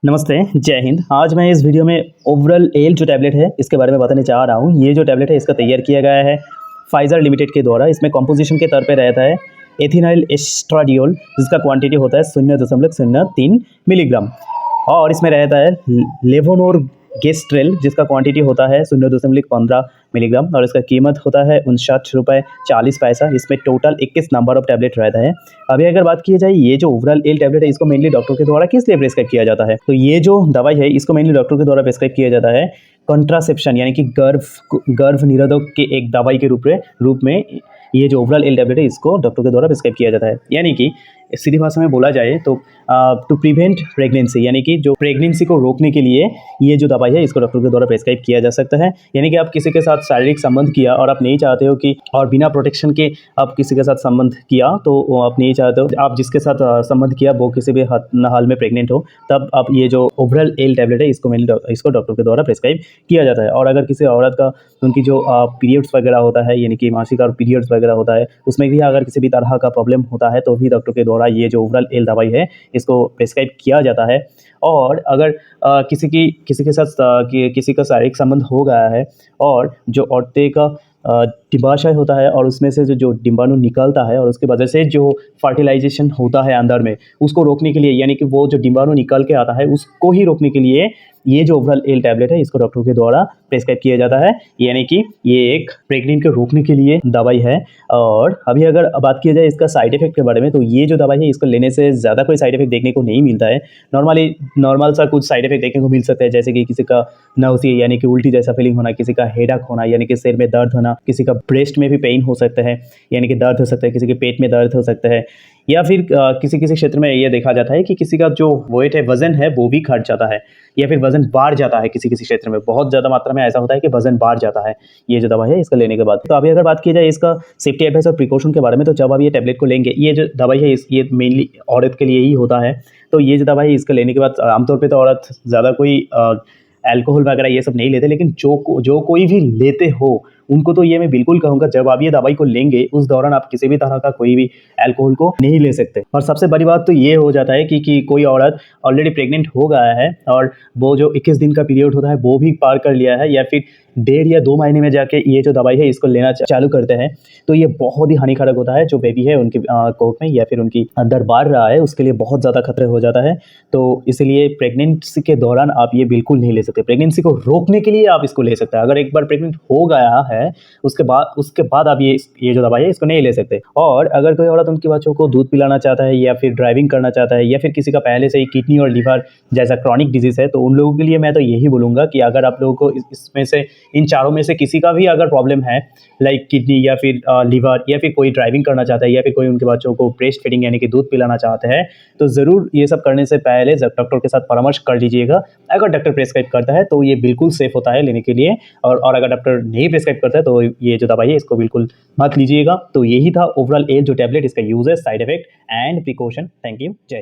नमस्ते, जय हिंद। आज मैं इस वीडियो में ओवरॉल एल जो टैबलेट है इसके बारे में बताने जा रहा हूँ। ये जो टैबलेट है इसका तैयार किया गया है फाइज़र लिमिटेड के द्वारा। इसमें कंपोजिशन के तौर पे रहता है एथिनाइल एस्ट्राडियोल, जिसका क्वांटिटी होता है 0.03 मिलीग्राम, और इसमें रहता है लेवोनोरगेस्ट्रेल, जिसका क्वांटिटी होता है 0.15 मिलीग्राम, और इसका कीमत होता है ₹59.40। इसमें टोटल 21 नंबर ऑफ टैबलेट रहता है। अभी अगर बात की जाए, ये जो ओवरॉल एल टैबलेट है इसको मेनली डॉक्टर के द्वारा किस लिए प्रेस्क्राइब किया जाता है, तो ये जो दवाई है इसको मेनली डॉक्टर के द्वारा प्रेस्क्राइब किया जाता है कंट्रासेप्शन यानी कि गर्भ निरोधक के एक दवाई के रूप में ये जो ओवरॉल एल टैबलेट है इसको डॉक्टर के द्वारा प्रेस्क्राइब किया जाता है। यानी कि सीधी भाषा में बोला जाए तो टू प्रिवेंट प्रेगनेंसी, यानी कि जो प्रेगनेंसी को रोकने के लिए ये जो दवाई है इसको डॉक्टर के द्वारा प्रेस्क्राइब किया जा सकता है। यानी कि आप किसी के साथ शारीरिक संबंध किया और आप नहीं चाहते हो कि, और बिना प्रोटेक्शन के आप किसी के साथ संबंध किया, तो आप नहीं चाहते हो आप जिसके साथ संबंध किया वो किसी भी हाल में प्रेग्नेंट हो, तब आप ये जो ओवरॉल एल टैबलेट है इसको डॉक्टर के द्वारा प्रेस्क्राइब किया जाता है। और अगर किसी औरत का उनकी जो पीरियड्स वगैरह होता है, यानी कि मासिक और पीरियड्स वगैरह होता है, उसमें भी अगर किसी भी तरह का प्रॉब्लम होता है तो भी डॉक्टर के द्वारा ये जो ओवरॉल एल दवाई है इसको प्रेस्क्राइब किया जाता है। और अगर किसी के साथ किसी का शारीरिक संबंध हो गया है और जो औरतें का डिंबाशय होता है और उसमें से जो डिंबाणु निकलता है और उसकी वजह से जो फर्टिलाइजेशन होता है अंदर में, उसको रोकने के लिए, यानी कि वो जो डिंबाणु निकल के आता है उसको ही रोकने के लिए ये जो ओवरॉल एल टैबलेट है इसको डॉक्टर के द्वारा प्रेस्क्राइब किया जाता है। यानी कि ये एक प्रेग्नेंट को रोकने के लिए दवाई है। और अभी अगर बात की जाए इसका साइड इफेक्ट के बारे में, तो ये जो दवाई है इसको लेने से ज़्यादा कोई साइड इफेक्ट देखने को नहीं मिलता है। नॉर्मल सा कुछ साइड इफेक्ट देखने को मिल सकता है, जैसे कि किसी का नाउसिया यानी कि उल्टी जैसा फीलिंग होना, किसी का हेडेक होना यानी कि सिर में दर्द होना, किसी का ब्रेस्ट में भी पेन हो सकता है यानी कि दर्द हो सकता है, किसी के पेट में दर्द हो सकता है, या फिर किसी क्षेत्र में ये देखा जाता है कि किसी का जो वेट है, वजन है, वो भी घट जाता है या फिर वजन बढ़ जाता है। किसी क्षेत्र में बहुत ज़्यादा मात्रा में ऐसा होता है कि वजन बढ़ जाता है ये जो दवाई है इसका लेने के बाद। तो अभी अगर बात की जाए इसका सेफ्टी एडवाइस और प्रिकॉशन के बारे में, तो जब आप ये टैबलेट को लेंगे, ये जो दवाई है ये मेनली औरत के लिए ही होता है। तो ये जो दवाई है इसका लेने के बाद आमतौर पर तो औरत ज़्यादा कोई अल्कोहल वगैरह ये सब नहीं लेते, लेकिन जो कोई भी लेते हो उनको तो ये मैं बिल्कुल कहूँगा, जब आप ये दवाई को लेंगे उस दौरान आप किसी भी तरह का कोई भी अल्कोहल को नहीं ले सकते। और सबसे बड़ी बात तो ये हो जाता है कि कोई औरत ऑलरेडी प्रेग्नेंट हो गया है और वो जो 21 दिन का पीरियड होता है वो भी पार कर लिया है, या फिर 1.5 या 2 महीने में जाके ये जो दवाई है इसको लेना चालू करते हैं, तो ये बहुत ही हानिकारक होता है। जो बेबी है उनकी कोख में या फिर उनकी अंदर बढ़ रहा है उसके लिए बहुत ज़्यादा खतरे हो जाता है। तो इसलिए प्रेगनेंसी के दौरान आप ये बिल्कुल नहीं ले सकते। प्रेगनेंसी को रोकने के लिए आप इसको ले सकते हैं। अगर एक बार प्रेग्नेंट हो गया है उसके बाद आप ये जो दवाई है इसको नहीं ले सकते। और अगर कोई औरत उनके बच्चों को दूध पिलाना चाहता है या फिर ड्राइविंग करना चाहता है या फिर किसी का पहले से ही किडनी और लिवर जैसा क्रॉनिक डिजीज़ है, तो उन लोगों के लिए मैं तो यही बोलूँगा कि अगर आप लोगों को इसमें से इन चारों में से किसी का भी अगर प्रॉब्लम है, लाइक किडनी या फिर लिवर, या फिर कोई ड्राइविंग करना चाहता है या फिर कोई उनके बच्चों को ब्रेस्ट फीडिंग यानी कि दूध पिलाना चाहते हैं, तो ज़रूर ये सब करने से पहले डॉक्टर के साथ परामर्श कर लीजिएगा। अगर डॉक्टर प्रेस्क्राइब करता है तो ये बिल्कुल सेफ़ होता है लेने के लिए, और अगर डॉक्टर नहीं प्रेस्क्राइब करता है तो ये जो दवाई है इसको बिल्कुल मत लीजिएगा। तो यही था ओवरऑल एल जो टैबलेट, इसका uses, side effect and precaution. Thank you. जय